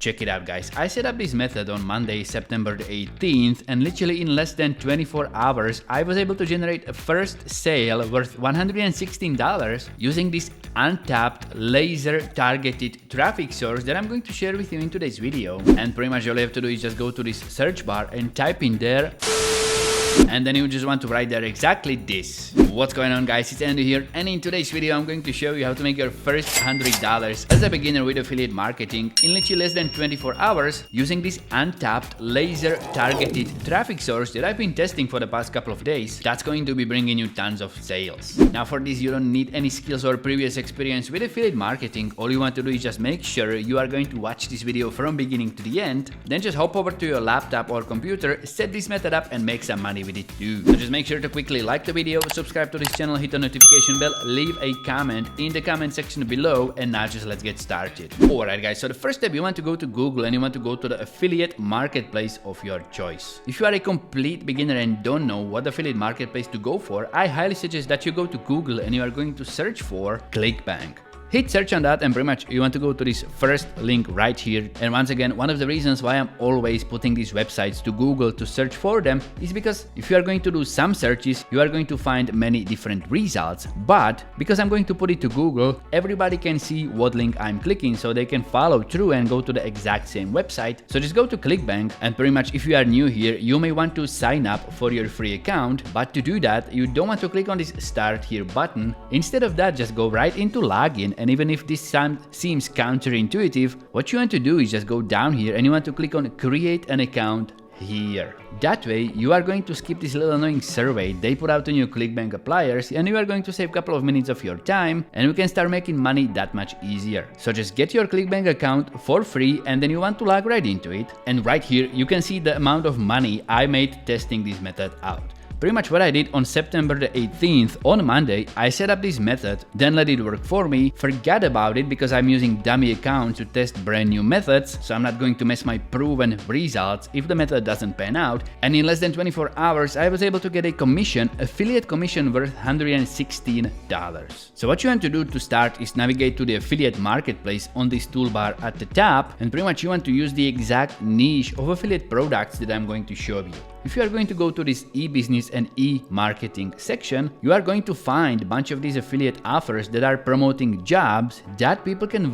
Check it out, guys. I set up this method on Monday, September the 18th, and literally in less than 24 hours, I was able to generate a first sale worth $116 using this untapped laser targeted traffic source that I'm going to share with you in today's video. And pretty much all you have to do is just go to this search bar and type in there, and then you just want to write there exactly this. What's going on, guys? It's Andy here, and in today's video I'm going to show you how to make your first $100 as a beginner with affiliate marketing in literally less than 24 hours using this untapped laser targeted traffic source that I've been testing for the past couple of days. That's going to be bringing you tons of sales. Now for this, you don't need any skills or previous experience with affiliate marketing. All you want to do is just make sure you are going to watch this video from beginning to the end, then just hop over to your laptop or computer, set this method up and make some money with it too. So just make sure to quickly like the video, subscribe to this channel, hit the notification bell, leave a comment in the comment section below, and now just let's get started. Alright guys, so the first step, you want to go to Google and you want to go to the affiliate marketplace of your choice. If you are a complete beginner and don't know what affiliate marketplace to go for, I highly suggest that you go to Google and you are going to search for ClickBank. Hit search on that and pretty much you want to go to this first link right here. And once again, one of the reasons why I'm always putting these websites to Google to search for them is because if you are going to do some searches, you are going to find many different results. But because I'm going to put it to Google, everybody can see what link I'm clicking so they can follow through and go to the exact same website. So just go to ClickBank, and pretty much if you are new here, you may want to sign up for your free account. But to do that, you don't want to click on this start here button. Instead of that, just go right into login. And even if this seems counterintuitive, what you want to do is just go down here and you want to click on create an account here. That way you are going to skip this little annoying survey they put out to new ClickBank appliers, and you are going to save a couple of minutes of your time, and you can start making money that much easier. So just get your ClickBank account for free, and then you want to log right into it, and right here you can see the amount of money I made testing this method out. Pretty much what I did on September the 18th, on Monday, I set up this method, then let it work for me, forget about it because I'm using dummy accounts to test brand new methods, so I'm not going to mess my proven results if the method doesn't pan out, and in less than 24 hours I was able to get a commission, affiliate commission worth $116. So what you want to do to start is navigate to the affiliate marketplace on this toolbar at the top, and pretty much you want to use the exact niche of affiliate products that I'm going to show you. If you are going to go to this e-business and e-marketing section, you are going to find a bunch of these affiliate offers that are promoting jobs that people can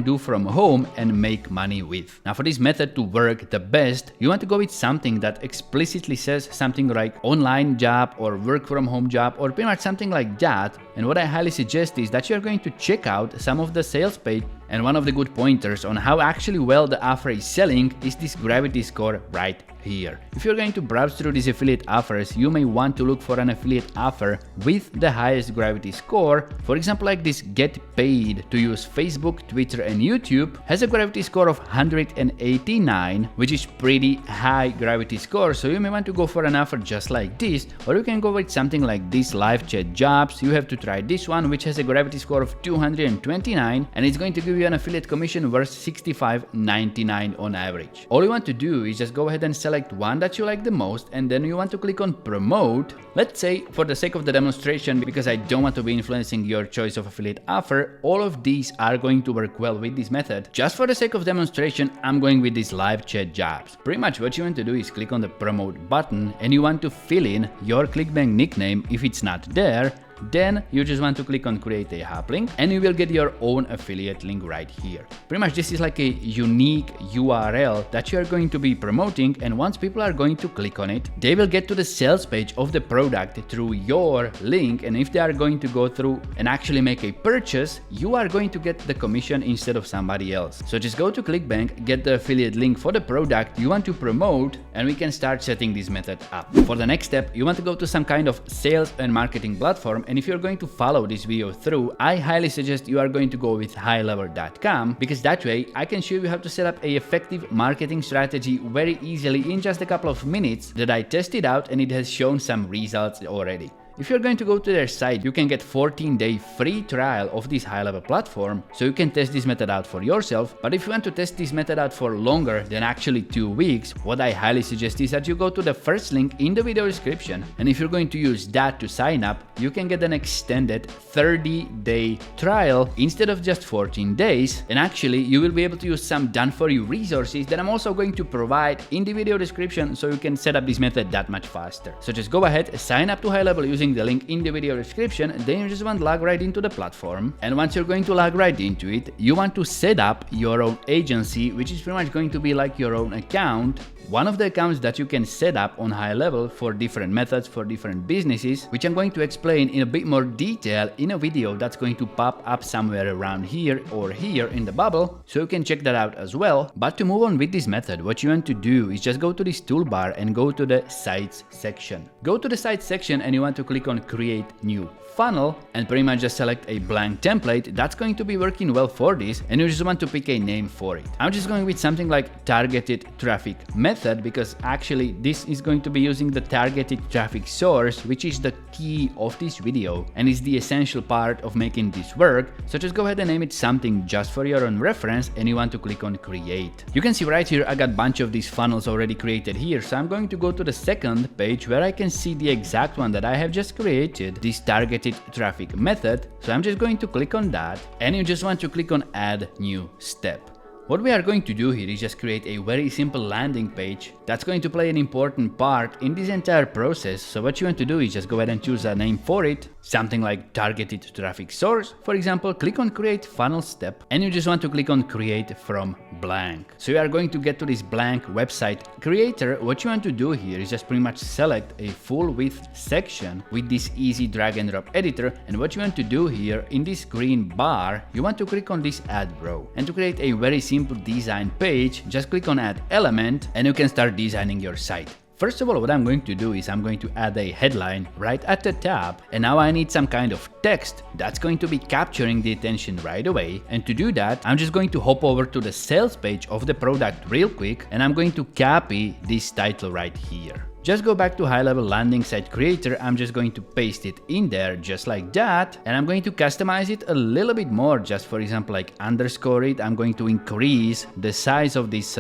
do from home and make money with. Now for this method to work the best, you want to go with something that explicitly says something like online job or work from home job or pretty much something like that. And what I highly suggest is that you're going to check out some of the sales page, and one of the good pointers on how actually well the offer is selling is this gravity score right here. If you're going to browse through these affiliate offers, you may want to look for an affiliate offer with the highest gravity score. For example, like this get paid to use Facebook, Twitter and YouTube has a gravity score of 189, which is pretty high gravity score, so you may want to go for an offer just like this, or you can go with something like this live chat jobs. You have to try this one, which has a gravity score of 229, and it's going to give you an affiliate commission worth $65.99 on average. All you want to do is just go ahead and select one that you like the most, and then you want to click on promote. Let's say for the sake of the demonstration, because I don't want to be influencing your choice of affiliate offer, all of these are going to work well with this method. Just for the sake of demonstration, I'm going with these live chat jobs. Pretty much what you want to do is click on the promote button and you want to fill in your ClickBank nickname if it's not there. Then you just want to click on create a hop link and you will get your own affiliate link right here. Pretty much this is like a unique URL that you are going to be promoting, and once people are going to click on it, they will get to the sales page of the product through your link, and if they are going to go through and actually make a purchase, you are going to get the commission instead of somebody else. So just go to ClickBank, get the affiliate link for the product you want to promote, and we can start setting this method up. For the next step, you want to go to some kind of sales and marketing platform, and if you're going to follow this video through, I highly suggest you are going to go with HighLevel.com, because that way I can show you how to set up a effective marketing strategy very easily in just a couple of minutes that I tested out, and it has shown some results already. If you're going to go to their site, you can get 14-day free trial of this HighLevel platform, so you can test this method out for yourself. But if you want to test this method out for longer than actually 2 weeks, what I highly suggest is that you go to the first link in the video description, and if you're going to use that to sign up, you can get an extended 30-day trial instead of just 14 days, and actually you will be able to use some done-for-you resources that I'm also going to provide in the video description, so you can set up this method that much faster. So just go ahead, sign up to HighLevel using the link in the video description, then you just want to log right into the platform, and once you're going to log right into it, you want to set up your own agency, which is pretty much going to be like your own account. One of the accounts that you can set up on HighLevel for different methods, for different businesses, which I'm going to explain in a bit more detail in a video that's going to pop up somewhere around here or here in the bubble, so you can check that out as well. But to move on with this method, what you want to do is just go to this toolbar and go to the Sites section. Go to the Sites section and you want to click on Create New Funnel, and pretty much just select a blank template that's going to be working well for this, and you just want to pick a name for it. I'm just going with something like Targeted Traffic Method, because actually this is going to be using the targeted traffic source, which is the key of this video and is the essential part of making this work. So just go ahead and name it something just for your own reference, and you want to click on Create. You can see right here I got a bunch of these funnels already created here, so I'm going to go to the second page where I can see the exact one that I have just created, this Targeted Traffic Method. So I'm just going to click on that, and you just want to click on Add New Step. What we are going to do here is just create a very simple landing page that's going to play an important part in this entire process. So what you want to do is just go ahead and choose a name for it, something like Targeted Traffic Source. For example, click on Create Funnel Step, and you just want to click on Create from Blank. So you are going to get to this blank website creator. What you want to do here is just pretty much select a full width section with this easy drag and drop editor, and what you want to do here in this green bar, you want to click on this Add Row, and to create a very simple design page, just click on Add Element, and you can start designing your site. First of all, what I'm going to do is I'm going to add a headline right at the top, and now I need some kind of text that's going to be capturing the attention right away. And to do that, I'm just going to hop over to the sales page of the product real quick, and I'm going to copy this title right here. Just go back to HighLevel Landing Site Creator, I'm just going to paste it in there just like that, and I'm going to customize it a little bit more, just for example like underscore it. I'm going to increase the size of this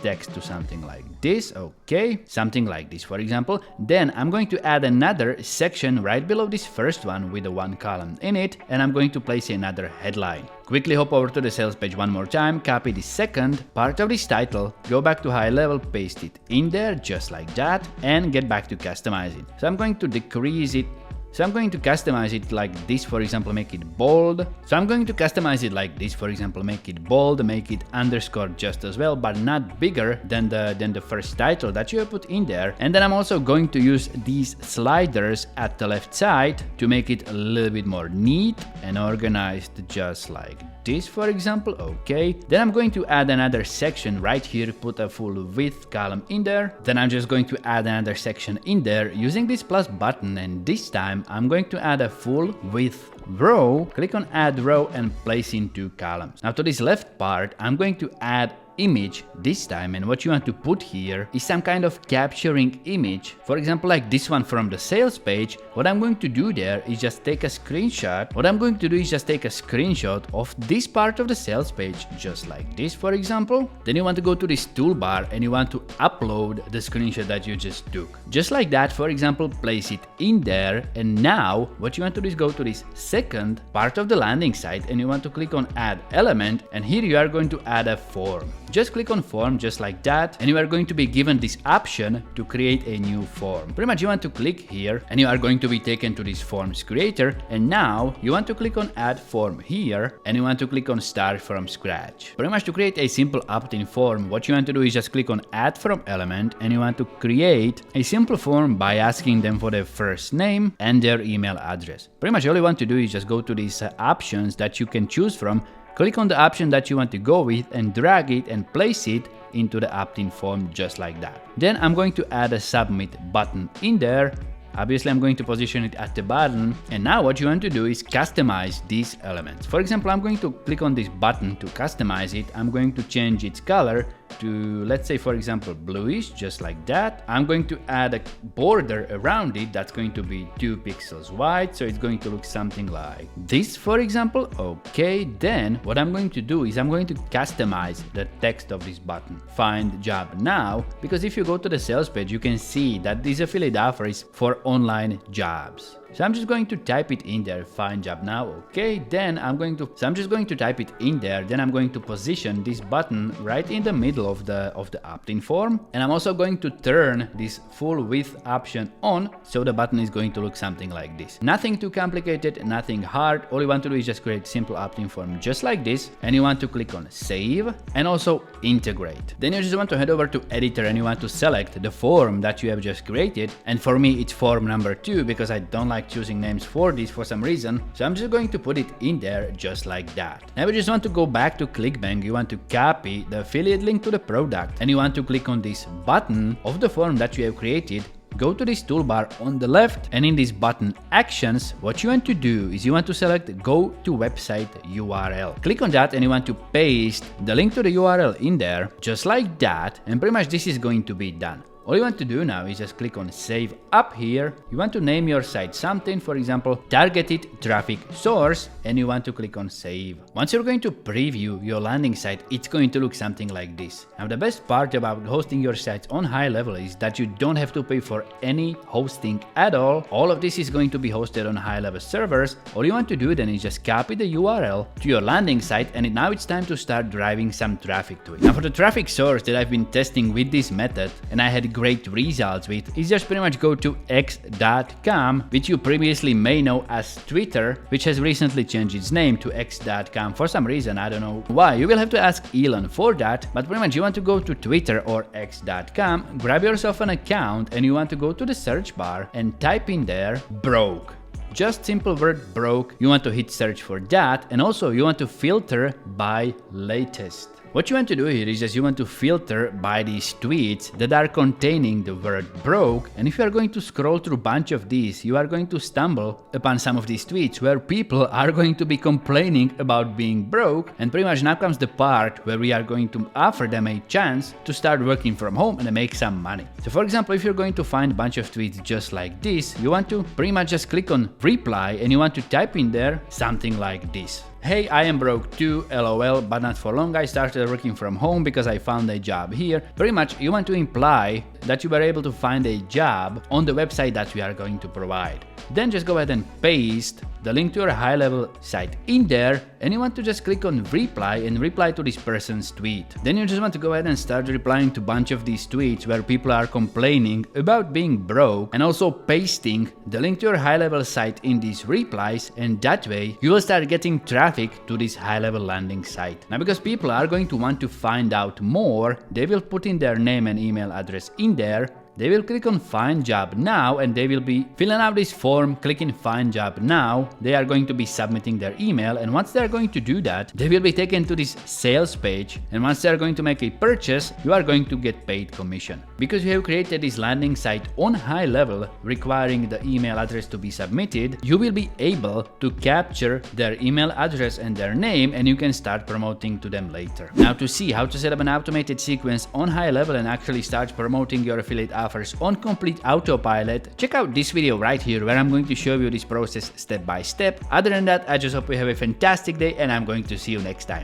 text to something like this, okay, something like this for example. Then I'm going to add another section right below this first one with a 1 column in it, and I'm going to place another headline. Quickly hop over to the sales page one more time, copy the second part of this title, go back to HighLevel, paste it in there just like that, and get back to customizing. So I'm going to decrease it. So I'm going to customize it like this, for example, make it bold. So I'm going to customize it like this, for example, make it bold, make it underscore just as well, but not bigger than the first title that you have put in there. And then I'm also going to use these sliders at the left side to make it a little bit more neat and organized, just like this, for example, okay. Then I'm going to add another section right here, put a full width column in there. Then I'm just going to add another section in there using this plus button, and this time I'm going to add a full width row. Click on Add Row and place in 2 columns. Now to this left part, I'm going to add image this time, and what you want to put here is some kind of capturing image, for example like this one from the sales page. What I'm going to do there is just take a screenshot. Of this part of the sales page just like this, for example. Then you want to go to this toolbar and you want to upload the screenshot that you just took just like that, for example, place it in there. And now what you want to do is go to this second part of the landing site and you want to click on Add Element, and here you are going to add a form. Just click on form just like that, and you are going to be given this option to create a new form. Pretty much you want to click here and you are going to be taken to this forms creator, and now you want to click on Add Form here and you want to click on Start from Scratch. Pretty much to create a simple opt-in form, what you want to do is just click on Add From Element and you want to create a simple form by asking them for their first name and their email address. Pretty much all you want to do is just go to these options that you can choose from. Click on the option that you want to go with and drag it and place it into the opt-in form just like that. Then I'm going to add a submit button in there. Obviously, I'm going to position it at the bottom. And now what you want to do is customize these elements. For example, I'm going to click on this button to customize it. I'm going to change its color to, let's say for example, bluish, just like that. I'm going to add a border around it that's going to be 2 pixels wide, so it's going to look something like this, for example. Okay, then what I'm going to do is I'm going to customize the text of this button. Find job now, because if you go to the sales page, you can see that this affiliate offer is for online jobs. So I'm just going to type it in there, find job now. Okay, then I'm just going to type it in there. Then I'm going to position this button right in the middle of the opt-in form. And I'm also going to turn this full width option on, so the button is going to look something like this. Nothing too complicated, nothing hard. All you want to do is just create simple opt-in form just like this. And you want to click on save and also integrate. Then you just want to head over to editor and you want to select the form that you have just created. And for me, it's form number 2 because I don't like choosing names for this for some reason, so I'm just going to put it in there just like that. Now we just want to go back to ClickBank. You want to copy the affiliate link to the product and you want to click on this button of the form that you have created. Go to this toolbar on the left, and in this button actions, what you want to do is you want to select go to website URL. Click on that and you want to paste the link to the URL in there just like that, and pretty much this is going to be done. All you want to do now is just click on save up here. You want to name your site something, for example, targeted traffic source, and you want to click on save. Once you're going to preview your landing site, it's going to look something like this. Now the best part about hosting your sites on HighLevel is that you don't have to pay for any hosting at all. All of this is going to be hosted on HighLevel servers. All you want to do then is just copy the URL to your landing site, and now it's time to start driving some traffic to it. Now for the traffic source that I've been testing with this method and I had great results with, is just pretty much go to x.com, which you previously may know as Twitter, which has recently changed its name to x.com for some reason. I don't know why. You will have to ask Elon for that, but pretty much you want to go to Twitter or x.com, grab yourself an account, and you want to go to the search bar and type in there broke. Just simple word broke. You want to hit search for that, and also you want to filter by latest. What you want to do here is just you want to filter by these tweets that are containing the word broke, and if you are going to scroll through a bunch of these, you are going to stumble upon some of these tweets where people are going to be complaining about being broke, and pretty much now comes the part where we are going to offer them a chance to start working from home and make some money. So for example, if you're going to find a bunch of tweets just like this, you want to pretty much just click on reply and you want to type in there something like this. Hey, I am broke too, LOL, but not for long. I started working from home because I found a job here. Pretty much you want to imply that you were able to find a job on the website that we are going to provide. Then just go ahead and paste the link to your HighLevel site in there, and you want to just click on reply and reply to this person's tweet. Then you just want to go ahead and start replying to a bunch of these tweets where people are complaining about being broke, and also pasting the link to your HighLevel site in these replies, and that way you will start getting traffic to this HighLevel landing site. Now because people are going to want to find out more, they will put in their name and email address in there. They will click on find job now and they will be filling out this form, clicking find job now. They are going to be submitting their email, and once they are going to do that, they will be taken to this sales page, and once they are going to make a purchase, you are going to get paid commission. Because you have created this landing site on HighLevel requiring the email address to be submitted, you will be able to capture their email address and their name, and you can start promoting to them later. Now to see how to set up an automated sequence on HighLevel and actually start promoting your affiliate offers on complete autopilot, check out this video right here where I'm going to show you this process step by step. Other than that, I just hope you have a fantastic day and I'm going to see you next time.